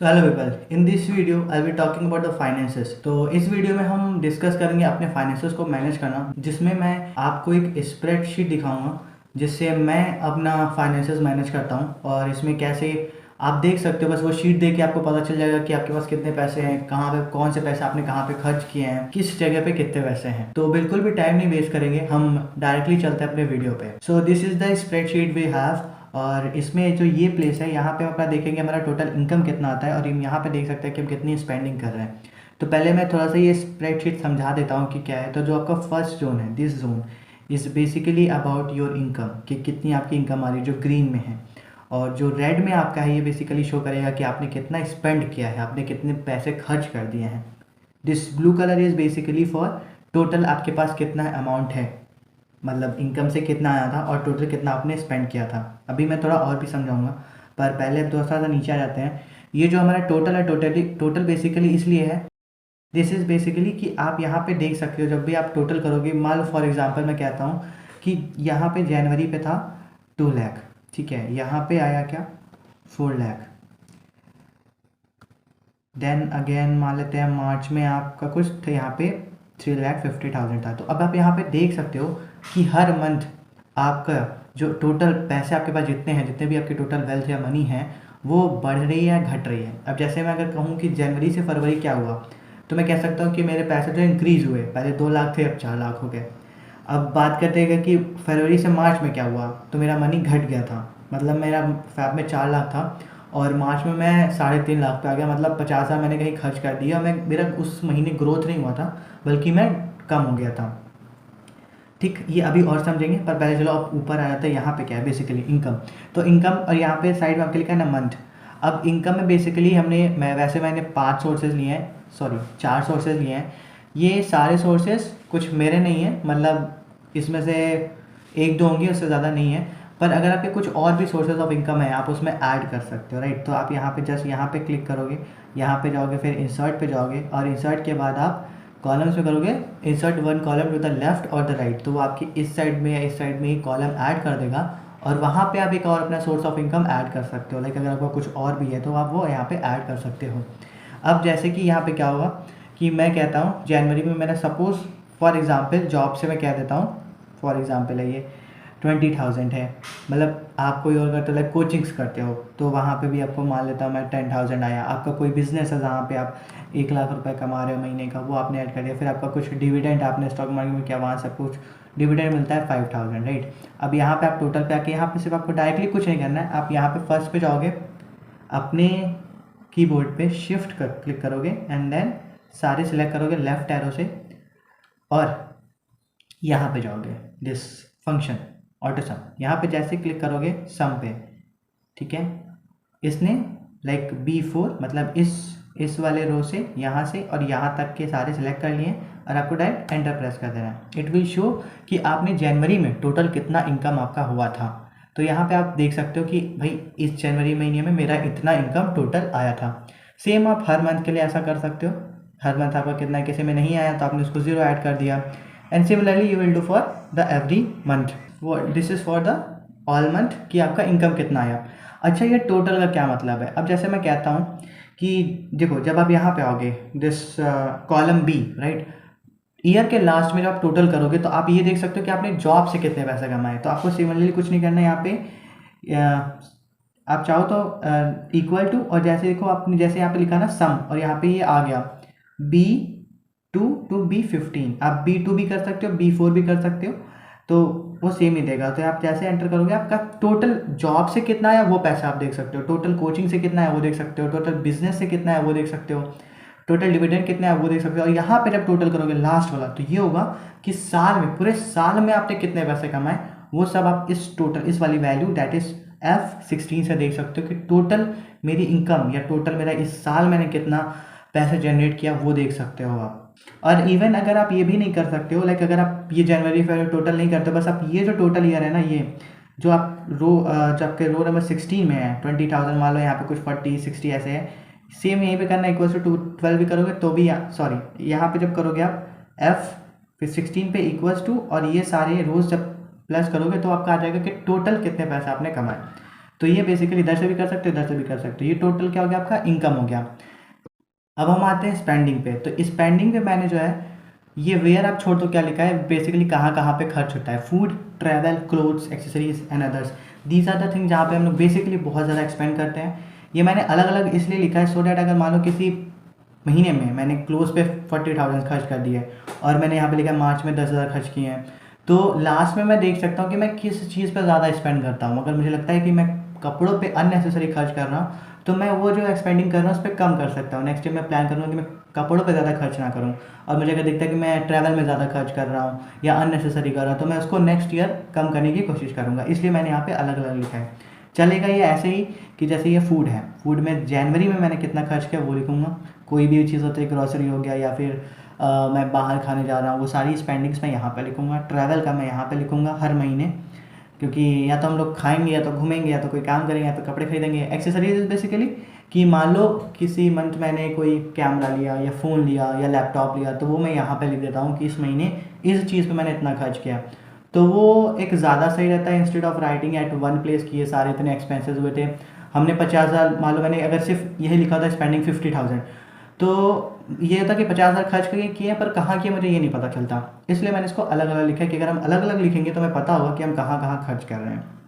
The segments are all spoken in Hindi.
तो hello people, in this video I be talking about the finances. तो इस वीडियो में हम डिस्कस करेंगे अपने फाइनेंसेस को मैनेज करना, जिसमें मैं आपको एक स्प्रेडशीट दिखाऊंगा जिससे मैं अपना फाइनेंसेस मैनेज करता हूं। और इसमें कैसे आप देख सकते हो, बस वो शीट देख के आपको पता चल जाएगा कि आपके पास कितने पैसे हैं, कहाँ पे कौन से पैसे आपने कहाँ पे खर्च किए हैं, किस जगह पे कितने पैसे हैं। तो बिल्कुल भी टाइम नहीं वेस्ट करेंगे, हम डायरेक्टली चलते हैं अपने वीडियो पे। So this is the spreadsheet we have. और इसमें जो ये प्लेस है, यहाँ पे हम अपना देखेंगे हमारा टोटल इनकम कितना आता है, और हम यहाँ पे देख सकते हैं कि हम कितनी स्पेंडिंग कर रहे हैं। तो पहले मैं थोड़ा सा ये स्प्रेडशीट समझा देता हूँ कि क्या है। तो जो आपका फर्स्ट जोन है, this zone is basically about your income, कि कितनी आपकी इनकम आ रही है, जो ग्रीन में है। और जो रेड में आपका है, ये बेसिकली शो करेगा कि आपने कितना स्पेंड किया है, आपने कितने पैसे खर्च कर दिए हैं। This blue colour is basically for total आपके पास कितना अमाउंट है, मतलब इनकम से कितना आया था और टोटल कितना आपने स्पेंड किया था। अभी मैं थोड़ा और भी समझाऊंगा, पर पहले थोड़ा सा नीचे आ जाते हैं। ये जो हमारा टोटल है, टोटल बेसिकली इसलिए है, दिस इज़ बेसिकली कि आप यहाँ पे देख सकते हो जब भी आप टोटल करोगे। मान लो फॉर एग्जांपल मैं कहता हूँ कि यहाँ पे जनवरी पे था 2 लाख, ठीक है। यहाँ पे आया क्या, 4 लाख। देन अगेन मान लेते हैं मार्च में आपका कुछ था, यहाँ पे 3,50,000 था। तो अब आप यहाँ पे देख सकते हो कि हर मंथ आपका जो टोटल पैसे आपके पास जितने हैं, जितने भी आपके टोटल वेल्थ या मनी है, वो बढ़ रही है या घट रही है। अब जैसे मैं अगर कहूँ कि जनवरी से फरवरी क्या हुआ, तो मैं कह सकता हूँ कि मेरे पैसे जो इंक्रीज़ हुए, पहले 2 लाख थे अब 4 लाख हो गए। अब बात करते हैं कि फरवरी से मार्च में क्या हुआ, तो मेरा मनी घट गया था। मतलब मेरा फैब में 4 लाख था और मार्च में मैं 3.5 लाख पे आ गया। मतलब 50,000 मैंने कहीं खर्च कर दिया। मैं मेरा उस महीने ग्रोथ नहीं हुआ था, बल्कि मैं कम हो गया था। ठीक, ये अभी और समझेंगे, पर पहले चलो अब ऊपर आ जाता है। यहाँ पे क्या है बेसिकली इनकम। तो इनकम, और यहाँ पे साइड में आपके लिखा है ना मंथ। अब इनकम में बेसिकली मैंने 5 सोर्सेज लिए हैं, सॉरी 4 सोर्सेज लिए हैं। ये सारे सोर्सेज कुछ मेरे नहीं हैं, मतलब इसमें से 1-2 होंगे, उससे ज़्यादा नहीं है। पर अगर आपके कुछ और भी सोर्सेज ऑफ इनकम है, आप उसमें ऐड कर सकते हो, राइट। तो आप यहाँ पे जस्ट यहाँ पे क्लिक करोगे, यहाँ पे जाओगे, फिर इंसर्ट पे जाओगे, और इंसर्ट के बाद आप कॉलम्स में करोगे insert 1 column to the left और द राइट। तो वो आपकी इस साइड में या इस साइड में ही कॉलम ऐड कर देगा, और वहाँ पे आप एक और अपना सोर्स ऑफ इनकम ऐड कर सकते हो। लाइक अगर आपका कुछ और भी है तो आप वो यहाँ पे ऐड कर सकते हो। अब जैसे कि यहाँ पे क्या होगा कि मैं कहता हूँ जनवरी में मैंने सपोज़ फॉर एग्ज़ाम्पल जॉब से मैं कह देता हूँ, फॉर एग्ज़ाम्पल है ये 20,000 है। मतलब आप कोई और करते हो, लाइक कोचिंग्स करते हो, तो वहाँ पे भी आपको मान लेता हूँ मैं 10,000 आया। आपका कोई बिजनेस है जहाँ पे आप 1 लाख रुपए कमा रहे हो महीने का, वो आपने ऐड कर दिया। फिर आपका कुछ डिविडेंड आपने स्टॉक मार्केट में किया, वहाँ से कुछ डिविडेंड मिलता है 5,000, राइट। अब यहाँ पे आप टोटल पे आके यहाँ पे सिर्फ आपको डायरेक्टली कुछ नहीं करना है। आप यहाँ पे फर्स्ट पे जाओगे, अपने कीबोर्ड पे शिफ्ट कर क्लिक करोगे, एंड देन सारे सिलेक्ट करोगे लेफ्ट एरो से, और यहाँ पे जाओगे दिस फंक्शन ऑटो सम। यहाँ पे जैसे क्लिक करोगे सम पे, ठीक है, इसने लाइक B4 मतलब इस वाले रो से यहाँ से और यहाँ तक के सारे सिलेक्ट कर लिए, और आपको डायरेक्ट एंटर प्रेस कर देना है। इट विल शो कि आपने जनवरी में टोटल कितना इनकम आपका हुआ था। तो यहाँ पे आप देख सकते हो कि भाई इस जनवरी महीने में मेरा इतना इनकम टोटल आया था। सेम आप हर मंथ के लिए ऐसा कर सकते हो। हर मंथ आपका कितना, किसी में नहीं आया तो आपने उसको 0 ऐड कर दिया, and similarly you will do for the every month. This is for the all month कि आपका इनकम कितना आया। अच्छा, ये टोटल का क्या मतलब है। अब जैसे मैं कहता हूँ कि देखो, जब आप यहाँ पे आओगे this column B, right, year के लास्ट में जब आप टोटल करोगे तो आप ये देख सकते हो कि आपने जॉब से कितने पैसे कमाए। तो आपको सिमिलरली कुछ नहीं करना है। यहाँ पे आप चाहो तो इक्वल टू, और जैसे देखो आपने जैसे यहाँ पे लिखा ना सम, और यहाँ पे ये आ गया B2 to B15। आप B2 भी कर सकते हो, B4 भी कर सकते हो, तो वो सेम ही देगा। तो आप जैसे एंटर करोगे, आपका टोटल जॉब से कितना है वो पैसा आप देख सकते हो, टोटल कोचिंग से कितना है वो देख सकते हो, टोटल बिजनेस से कितना है वो देख सकते हो, टोटल डिविडेंड कितना है वो देख सकते हो। और यहाँ पे जब टोटल करोगे लास्ट वाला, तो ये होगा कि साल में, पूरे साल में आपने कितने पैसे कमाए, वो सब आप इस टोटल, इस वाली वैल्यू दैट इज F16 से देख सकते हो कि टोटल मेरी इनकम या टोटल मेरा इस साल मैंने कितना पैसे जनरेट किया, वो देख सकते हो आप। और इवन अगर आप ये भी नहीं कर सकते हो, लाइक अगर आप ये जनवरी फरवरी टोटल नहीं करते, बस आप ये जो टोटल ईयर है ना, ये जो आप जो आपके रो नंबर 16 में है 20,000, मान लो यहाँ पे कुछ 40 60 ऐसे है, सेम यहीं पे करना है। इक्वल्स टू 12 भी करोगे तो भी, सॉरी यहाँ पे जब करोगे आप F फिर 16 पे इक्वल्स टू, और ये सारे रोज जब प्लस करोगे तो आपका आ जाएगा कि टोटल कितने पैसे आपने कमाए। तो ये बेसिकली इधर से भी कर सकते हो, इधर से भी कर सकते हो। ये टोटल क्या हो गया, आपका इनकम हो गया। अब हम आते हैं स्पेंडिंग पे। तो स्पेंडिंग पे मैंने जो है ये वेयर आप छोड़ दो, क्या लिखा है बेसिकली कहाँ कहाँ पे खर्च होता है, food, travel, clothes, accessories and others. These are the thing जहाँ पे हम लोग बेसिकली बहुत ज़्यादा एक्सपेंड करते हैं। ये मैंने अलग अलग इसलिए लिखा है सो डैट अगर मान लो किसी महीने में मैंने क्लोज पे 40,000 खर्च कर दिए और मैंने यहाँ पे लिखा मार्च में 10,000 खर्च किए हैं, तो लास्ट में मैं देख सकता हूँ कि मैं किस चीज़ पर ज़्यादा स्पेंड करता हूँ। अगर मुझे लगता है कि मैं कपड़ों पे अननेसेसरी खर्च कर रहा हूँ तो मैं वो जो एक्सपेंडिंग कर रहा हूँ उस पर कम कर सकता हूँ। नेक्स्ट ईयर मैं प्लान करूँगा कि मैं कपड़ों पे ज़्यादा खर्च ना करूँ। और मुझे अगर दिखता है कि मैं ट्रैवल में ज़्यादा खर्च कर रहा हूँ या अननेसेसरी कर रहा हूँ तो मैं उसको नेक्स्ट ईयर कम करने की कोशिश करूँगा। इसलिए मैंने यहाँ पे अलग अलग लिखा है। चलेगा ये ऐसे ही कि जैसे ये फूड है, फूड में जनवरी में मैंने कितना खर्च किया वो लिखूँगा। कोई भी चीज़ होती है, ग्रॉसरी हो गया या फिर मैं बाहर खाने जा रहा हूँ, वो सारी स्पेंडिंग्स मैं यहाँ पे लिखूँगा। ट्रैवल का मैं यहाँ पे लिखूँगा हर महीने, क्योंकि या तो हम लोग खाएंगे या तो घूमेंगे या तो कोई काम करेंगे या तो कपड़े खरीदेंगे। एक्सेसरीज बेसिकली कि मान लो किसी मंथ मैंने कोई कैमरा लिया या फ़ोन लिया या लैपटॉप लिया तो वो मैं यहाँ पे लिख देता हूँ कि इस महीने इस चीज़ पे मैंने इतना खर्च किया। तो वो एक ज़्यादा सही रहता है instead of writing at one place कि ये सारे इतने एक्सपेंसेस हुए थे। हमने 50,000 मान लो, मैंने अगर सिर्फ यही लिखा था स्पेंडिंग 50,000 तो ये होता कि 50,000 खर्च करके किए पर कहाँ किए मुझे ये नहीं पता चलता। इसलिए मैंने इसको अलग अलग लिखा है कि अगर हम अलग अलग लिखेंगे तो हमें पता होगा कि हम कहाँ कहाँ खर्च कर रहे हैं।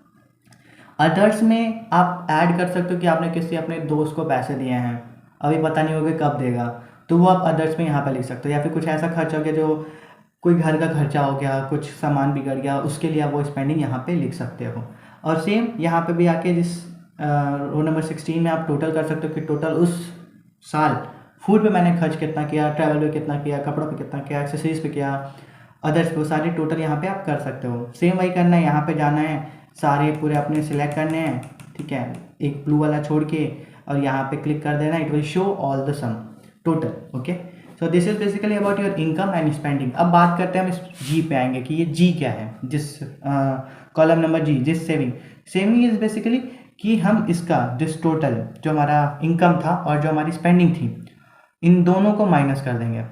अदर्स में आप ऐड कर सकते हो कि आपने किसी अपने दोस्त को पैसे दिए हैं, अभी पता नहीं होगा कब देगा, तो वो आप अदर्स में यहाँ पर लिख सकते हो। या फिर कुछ ऐसा खर्चा हो गया जो कोई घर का खर्चा हो गया, कुछ सामान बिगड़ गया, उसके लिए आप वो स्पेंडिंग यहाँ पे लिख सकते हो। और सेम यहाँ पे भी आके जिस रो नंबर 16 में आप टोटल कर सकते हो कि टोटल उस साल फूड पे मैंने खर्च कितना किया, ट्रैवल पे कितना किया, कपड़ों पे कितना किया, एक्सेसरीज पे किया, अदर्स पे, वो सारे टोटल यहाँ पे आप कर सकते हो। सेम वही करना है, यहाँ पे जाना है, सारे पूरे अपने सिलेक्ट करने हैं, ठीक है, एक ब्लू वाला छोड़ के, और यहाँ पे क्लिक कर देना, it will show all the sum total. Okay, so this is basically about your income and spending. अब बात करते हैं, हम इस जी पे आएंगे कि ये जी क्या है, जिस कॉलम नंबर जी, जिस सेविंग। सेविंग इज बेसिकली कि हम इसका जिस टोटल जो हमारा इनकम था और जो हमारी स्पेंडिंग थी इन दोनों को माइनस कर देंगे।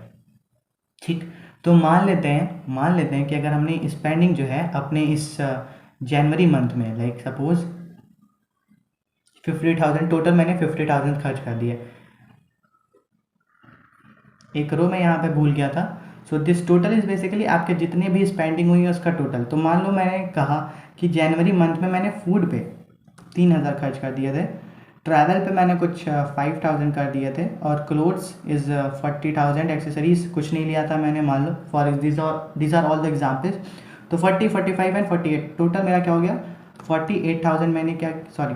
ठीक, तो मान लेते हैं कि अगर हमने स्पेंडिंग जो है अपने इस जनवरी मंथ में, लाइक सपोज 50,000 टोटल, मैंने 50,000 खर्च कर दिए। एक रो मैं यहाँ पे भूल गया था। So this total is basically आपके जितने भी स्पेंडिंग हुई है उसका टोटल। तो मान लो मैंने कहा कि जनवरी मंथ में मैंने फूड पे 3,000 खर्च कर दिए थे, ट्रैवल पे मैंने कुछ 5,000 कर दिए थे, और क्लोथ्स इज़ 40,000, एक्सेसरीज कुछ नहीं लिया था मैंने, मान लो for these are all the examples. तो 40, 45 एंड 48 टोटल मेरा क्या हो गया, 48,000 मैंने क्या, सॉरी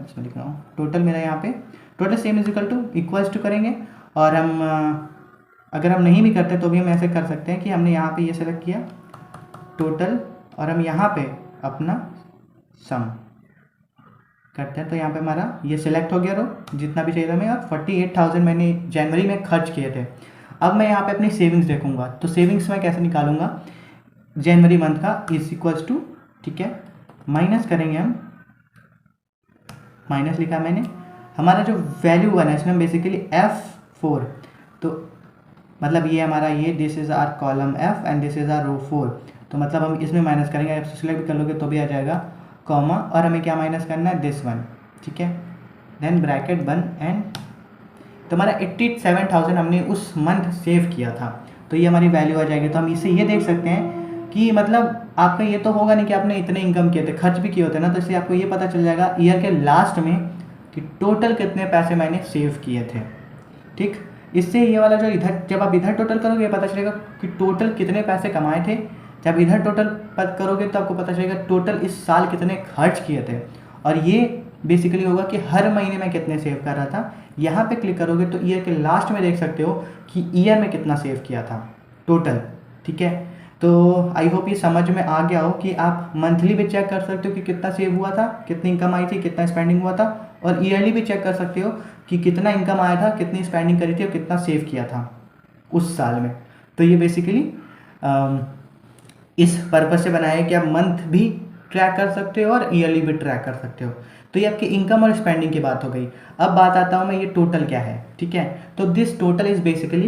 इसमें लिख रहा हूँ, टोटल मेरा यहाँ पे total same is equal to equals to करेंगे। और हम अगर हम नहीं भी करते तो भी हम ऐसे कर सकते हैं कि हमने यहाँ पे ये सेलेक्ट किया टोटल और हम यहाँ पे अपना सम करते हैं, तो यहाँ पे हमारा ये सिलेक्ट हो गया रो जितना भी चाहिए था मैं, और 48,000 मैंने जनवरी में खर्च किए थे। अब मैं यहाँ पे अपनी सेविंग्स देखूंगा, तो सेविंग्स मैं कैसे निकालूंगा, जनवरी मंथ का इज इक्वल्स टू, ठीक है, माइनस करेंगे हम, माइनस लिखा मैंने, हमारा जो वैल्यू वन है इसमें बेसिकली F4, तो मतलब ये हमारा ये this is are column F and this is are row 4, तो मतलब हम इसमें माइनस करेंगे, आप सिलेक्ट भी कर लोगे तो भी आ जाएगा, कॉमा, और हमें क्या माइनस करना है, दिस वन, ठीक है, देन ब्रैकेट वन एंड, तो हमारा 87,000 हमने उस मंथ सेव किया था, तो ये हमारी वैल्यू आ जाएगी। तो हम इससे ये देख सकते हैं कि मतलब आपका ये तो होगा नहीं कि आपने इतने इनकम किए थे, खर्च भी किए होते ना, तो इससे आपको ये पता चल जाएगा ईयर के लास्ट में कि टोटल कितने पैसे मैंने सेव किए थे। ठीक, इससे ये वाला जो इधर, जब आप इधर टोटल करोगे पता चलेगा कि टोटल कितने पैसे कमाए थे, जब इधर टोटल करोगे तो आपको पता चलेगा टोटल इस साल कितने खर्च किए थे, और ये बेसिकली होगा कि हर महीने में कितने सेव कर रहा था। यहाँ पे क्लिक करोगे तो ईयर के लास्ट में देख सकते हो कि ईयर में कितना सेव किया था टोटल। ठीक है, तो आई होप ये समझ में आ गया हो कि आप मंथली भी चेक कर सकते हो कि कितना सेव हुआ था, कितनी इनकम आई थी, कितना स्पेंडिंग हुआ था, और ईयरली भी चेक कर सकते हो कि कितना इनकम आया था, कितनी स्पेंडिंग करी थी और कितना सेव किया था उस साल में। तो ये बेसिकली इस पर्पज से बनाया है कि आप मंथ भी ट्रैक कर सकते हो और ईयरली भी ट्रैक कर सकते हो। तो ये आपकी इनकम और स्पेंडिंग की बात हो गई। अब बात आता हूँ मैं ये टोटल क्या है। ठीक है, तो दिस टोटल इज बेसिकली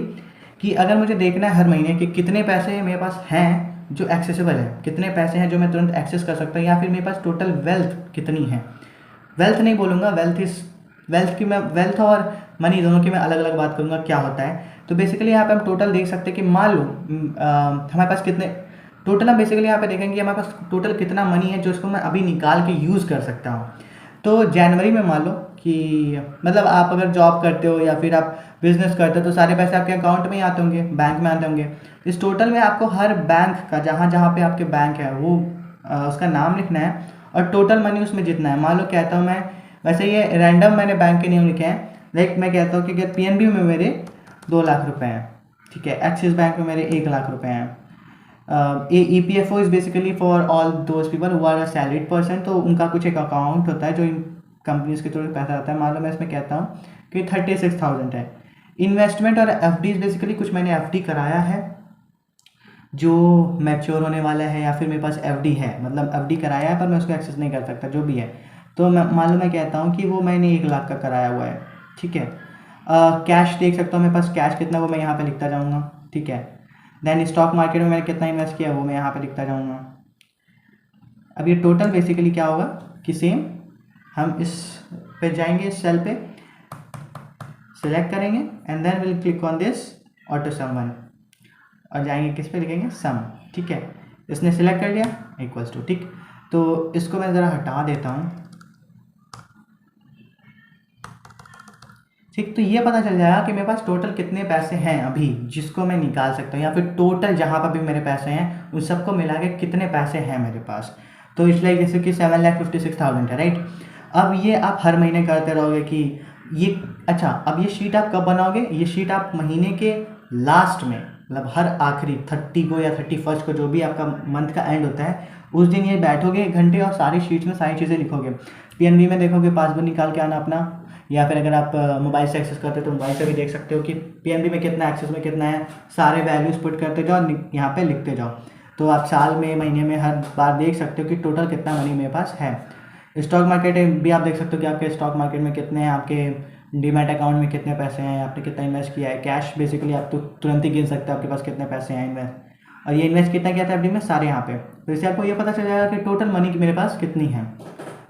कि अगर मुझे देखना है हर महीने कि कितने पैसे मेरे पास हैं जो एक्सेसिबल है, कितने पैसे हैं जो मैं तुरंत एक्सेस कर सकता हूँ, या फिर मेरे पास टोटल वेल्थ कितनी है, वेल्थ नहीं बोलूँगा, वेल्थ की मैं वेल्थ और मनी दोनों की मैं अलग अलग बात करूँगा क्या होता है। तो बेसिकली यहाँ पे हम टोटल देख सकते हैं कि मान लो हमारे पास कितने टोटल, हम बेसिकली यहाँ पे देखेंगे हमारे पास टोटल कितना मनी है जो इसको मैं अभी निकाल के यूज़ कर सकता हूँ। तो जनवरी में मान लो कि मतलब आप अगर जॉब करते हो या फिर आप बिजनेस करते हो तो सारे पैसे आपके अकाउंट में ही आते होंगे, बैंक में आते होंगे। इस टोटल में आपको हर बैंक का जहाँ जहाँ पे आपके बैंक है वो उसका नाम लिखना है और टोटल मनी उसमें जितना है। मान लो कहता हूँ मैं, वैसे ये रैंडम मैंने बैंक के नियम लिखे हैं, लाइक मैं कहता हूँ कि अगर पीएनबी में मेरे 2 लाख रुपए हैं, ठीक है, एक्सिस बैंक में मेरे 1 लाख रुपए हैं। EPFO is basically for all those people who are a salaried person, तो उनका कुछ एक अकाउंट होता है जो इन कंपनीज के थ्रू पैसा आता है। मान लो मैं इसमें कहता हूँ कि 36,000 है। इन्वेस्टमेंट और FDs बेसिकली कुछ मैंने FD कराया है जो मैच्योर होने वाला है, या फिर मेरे पास FD है, मतलब FD कराया है पर मैं उसको एक्सेस नहीं कर सकता, जो भी है। तो मैं मान लो मैं कहता हूँ कि वो मैंने 1 लाख का कराया हुआ है, ठीक है। कैश देख सकता हूँ मेरे पास कैश कितना, वो मैं यहाँ पे लिखता जाऊँगा, ठीक है। देन स्टॉक मार्केट में मैंने कितना इन्वेस्ट किया वो मैं यहाँ पे लिखता जाऊँगा। अब ये टोटल बेसिकली क्या होगा कि सेम हम इस पे जाएंगे, इस सेल पे सिलेक्ट करेंगे and then will click on this auto sum one और जाएंगे किस पे, लिखेंगे सम, ठीक है। इसने सिलेक्ट कर लिया इक्वल्स टू, ठीक। तो इसको मैं ज़रा हटा देता हूँ, ठीक। तो ये पता चल जाएगा कि मेरे पास टोटल कितने पैसे हैं अभी जिसको मैं निकाल सकता हूँ, या फिर टोटल जहाँ पर भी मेरे पैसे हैं उन सबको मिला के कितने पैसे हैं मेरे पास। तो इसलिए जैसे कि 7,56,000 है, राइट। अब ये आप हर महीने करते रहोगे कि ये, अच्छा अब ये शीट आप कब बनाओगे, ये शीट आप महीने के लास्ट में, मतलब हर आखिरी 30 को या 31 को, जो भी आपका मंथ का एंड होता है, उस दिन ये बैठोगे 1 घंटे और सारी शीट्स में सारी चीज़ें लिखोगे। पीएनबी में देखोगे, पासबुक निकाल के आना अपना, या फिर अगर आप मोबाइल से एक्सेस करते हो तो मोबाइल से भी देख सकते हो कि पीएनबी में कितना, एक्सेस में कितना है, सारे वैल्यूज पुट करते जाओ, यहाँ पे लिखते जाओ। तो आप साल में, महीने में हर बार देख सकते हो कि टोटल कितना मनी मेरे पास है। स्टॉक मार्केट भी आप देख सकते हो कि आपके स्टॉक मार्केट में कितने हैं, आपके डीमैट अकाउंट में कितने पैसे हैं, आपने कितना इन्वेस्ट किया है। कैश बेसिकली आप तो तुरंत ही गिन सकते हो आपके पास कितने पैसे हैं इन्वेस्ट, और ये इन्वेस्ट कितना किया था एफडी में, सारे यहाँ पे। तो इससे आपको ये पता चल जाएगा कि टोटल मनी मेरे पास कितनी है।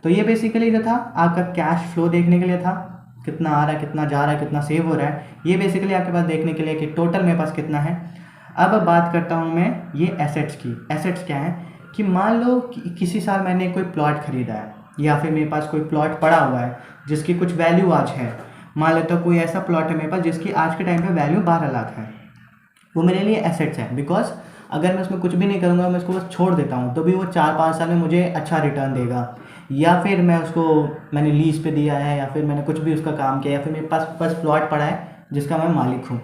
तो ये बेसिकली जो था आपका कैश फ्लो देखने के लिए था, कितना आ रहा है, कितना जा रहा है, कितना सेव हो रहा है, ये बेसिकली आपके पास देखने के लिए कि टोटल मेरे पास कितना है। अब बात करता हूँ मैं ये एसेट्स की। एसेट्स क्या है कि मान लो कि किसी साल मैंने कोई प्लॉट खरीदा है, या फिर मेरे पास कोई प्लॉट पड़ा हुआ है जिसकी कुछ वैल्यू आज है। मान लेता हूँ कोई ऐसा प्लॉट है मेरे पास जिसकी आज के टाइम पे वैल्यू 12 लाख है, वो मेरे लिए एसेट्स है। बिकॉज अगर मैं उसमें कुछ भी नहीं करूँगा, मैं उसको बस छोड़ देता हूँ, तो भी वो 4-5 साल में मुझे अच्छा रिटर्न देगा। या फिर मैं उसको, मैंने लीज पे दिया है, या फिर मैंने कुछ भी उसका काम किया, या फिर मेरे पास बस प्लॉट पड़ा है जिसका मैं मालिक हूँ,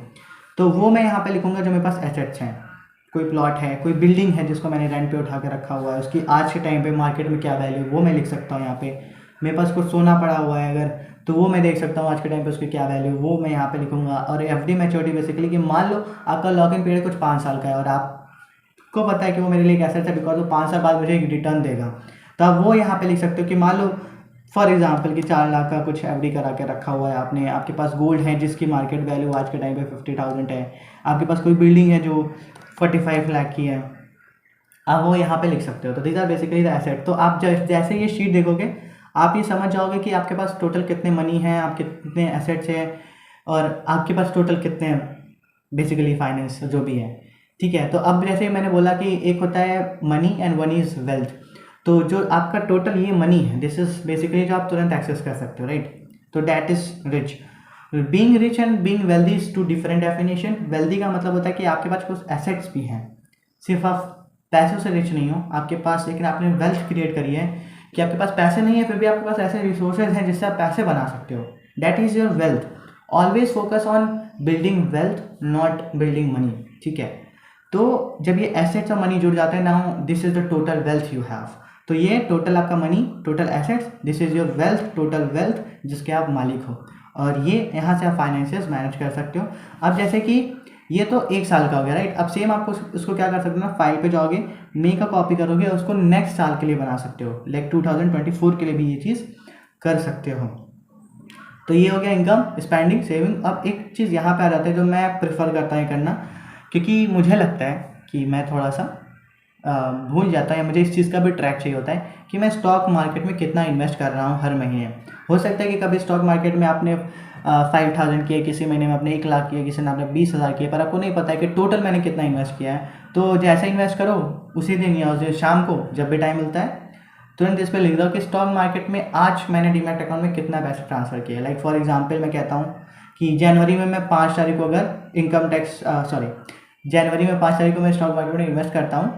तो वो मैं यहाँ पे लिखूँगा जो मेरे पास एसेट्स हैं। कोई प्लॉट है, कोई बिल्डिंग है जिसको मैंने रेंट पे उठा के रखा हुआ है, उसकी आज के टाइम पे मार्केट में क्या वैल्यू, वो मैं लिख सकता हूँ यहाँ पे। मेरे पास कुछ सोना पड़ा हुआ है अगर, तो वो मैं देख सकता हूँ आज के टाइम पे उसकी क्या वैल्यू, वो मैं यहाँ पे लिखूँगा। और एफडी मैच्योरिटी बेसिकली कि मान लो आपका लॉक इन पीरियड कुछ 5 साल का है और आपको पता है कि वो मेरे लिए एक एसेट है, बिकॉज वो 5 साल बाद मुझे एक रिटर्न देगा, तो आप वो यहाँ पे लिख सकते हो कि मान लो फॉर एग्जाम्पल कि 4 लाख का कुछ एफडी करा के रखा हुआ है आपने, आपके पास गोल्ड है जिसकी मार्केट वैल्यू आज के टाइम पे 50,000 है, आपके पास कोई बिल्डिंग है जो 45 लाख की है, आप वो यहाँ पे लिख सकते हो। तो these are basically the asset. तो आप जैसे ये शीट देखोगे आप ये समझ जाओगे कि आपके पास टोटल कितने मनी हैं, आपके कितने एसेट्स हैं, और आपके पास टोटल कितने बेसिकली फाइनेंस जो भी है, ठीक है। तो अब जैसे मैंने बोला कि एक होता है money and one is wealth. तो जो आपका टोटल ये मनी है, दिस इज बेसिकली जो आप तुरंत एक्सेस कर सकते हो, राइट। तो that is rich. Being rich and being wealthy is two different definition. Wealthy का मतलब होता है कि आपके पास कुछ एसेट्स भी हैं, सिर्फ आप पैसों से रिच नहीं हो आपके पास, लेकिन आपने वेल्थ क्रिएट करी है कि आपके पास पैसे नहीं है फिर भी आपके पास ऐसे रिसोर्सेज हैं जिससे आप पैसे बना सकते हो। That is your wealth. Always focus on building wealth, not building money, ठीक है। तो जब ये एसेट्स और मनी जुड़ जाते हैं, now this is the total wealth you have. तो ये टोटल आपका money, total assets, this is your wealth, total wealth जिसके आप मालिक हो, और ये यहाँ से आप फाइनेंशियल्स मैनेज कर सकते हो। अब जैसे कि ये तो 1 साल का हो गया, राइट। अब सेम आपको उसको क्या कर सकते हो ना, फाइल पे जाओगे, मे का कॉपी करोगे और उसको नेक्स्ट साल के लिए बना सकते हो, लाइक 2024 के लिए भी ये चीज़ कर सकते हो। तो ये हो गया इनकम, स्पेंडिंग, सेविंग। अब एक चीज़ यहाँ पे आ जाता है जो मैं प्रेफर करता हूँ करना, क्योंकि मुझे लगता है कि मैं थोड़ा सा भूल जाता हूँ या मुझे इस चीज़ का भी ट्रैक चाहिए होता है कि मैं स्टॉक मार्केट में कितना इन्वेस्ट कर रहा हूँ हर महीने। हो सकता है कि कभी स्टॉक मार्केट में आपने 5000 किए, किसी महीने में आपने 1 लाख किया, किसी ने आपने 20,000 किए, पर आपको नहीं पता है कि टोटल मैंने कितना इन्वेस्ट किया है। तो जैसे इन्वेस्ट करो उसी दिन या उस दिन शाम को जब भी टाइम मिलता है तुरंत इस पर लिख दो कि स्टॉक मार्केट में आज मैंने डीमैट अकाउंट में कितना पैसा ट्रांसफ़र किया। लाइक फॉर एग्जांपल मैं कहता हूँ कि जनवरी में मैं 5 तारीख को अगर इनकम टैक्स जनवरी में 5 तारीख को मैं स्टॉक मार्केट में इन्वेस्ट करता हूँ,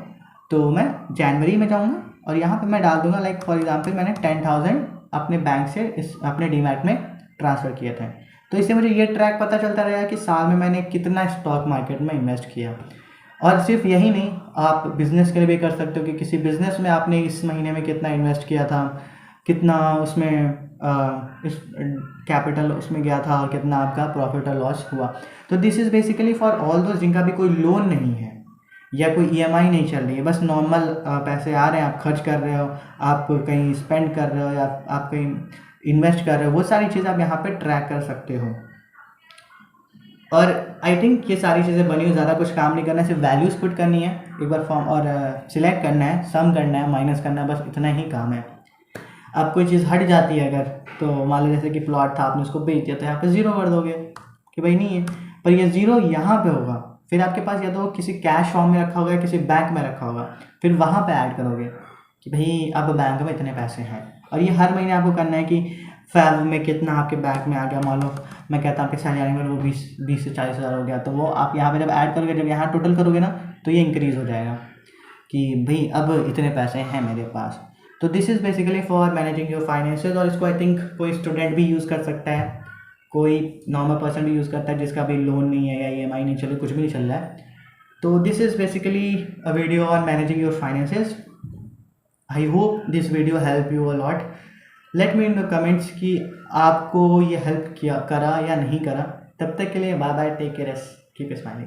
तो मैं जनवरी में जाऊँगा और यहाँ पे मैं डाल दूंगा लाइक फॉर एग्जांपल मैंने 10,000 अपने बैंक से इस अपने डीमैट में ट्रांसफ़र किए थे। तो इससे मुझे ये ट्रैक पता चलता रहेगा कि साल में मैंने कितना स्टॉक मार्केट में इन्वेस्ट किया। और सिर्फ यही नहीं, आप बिज़नेस के लिए भी कर सकते हो कि किसी बिज़नेस में आपने इस महीने में कितना इन्वेस्ट किया था, कितना उसमें इस कैपिटल उसमें गया था और कितना आपका प्रॉफिट और लॉस हुआ। तो this is basically for all दोस्त जिनका भी कोई लोन नहीं है या कोई ईएमआई नहीं चल रही है, बस नॉर्मल पैसे आ रहे हैं, आप खर्च कर रहे हो, आप कहीं स्पेंड कर रहे हो या आप कहीं इन्वेस्ट कर रहे हो, वो सारी चीज़ आप यहाँ पे ट्रैक कर सकते हो। और आई थिंक ये सारी चीज़ें बनी हुई, ज़्यादा कुछ काम नहीं करना है, सिर्फ वैल्यूज़ पुट करनी है एक बार फॉर्म और सिलेक्ट करना है, सम करना है, माइनस करना है, बस इतना ही काम है। अब कोई चीज़ हट जाती है अगर, तो मान लो जैसे कि प्लॉट था आपने उसको बेच दिया तो यहाँ पे ज़ीरो कर दोगे कि भाई नहीं है, पर ये ज़ीरो यहाँ पे होगा, फिर आपके पास या तो किसी कैश फॉर्म में रखा होगा या किसी बैंक में रखा होगा, फिर वहाँ पे ऐड करोगे कि भाई अब बैंक में इतने पैसे हैं। और ये हर महीने आपको करना है कि फैब में कितना आपके बैंक में आ गया। मान लो मैं कहता हूँ आपके सैलरी में वो 20 से 40 हज़ार हो गया, तो वो आप यहाँ पे जब ऐड करोगे, जब यहाँ टोटल करोगे ना, तो ये इंक्रीज़ हो जाएगा कि भाई अब इतने पैसे हैं मेरे पास। तो this is basically for managing your finances. और इसको आई थिंक कोई स्टूडेंट भी यूज़ कर सकता है, कोई नॉर्मल पर्सन भी यूज़ करता है जिसका भी लोन नहीं है या ईएमआई नहीं चल, कुछ भी नहीं चल रहा है। तो this is basically a video on managing your finances. I hope this video help you a lot. Let me in the comments कि आपको ये हेल्प किया करा या नहीं करा। तब तक के लिए bye bye, take care, keep smiling.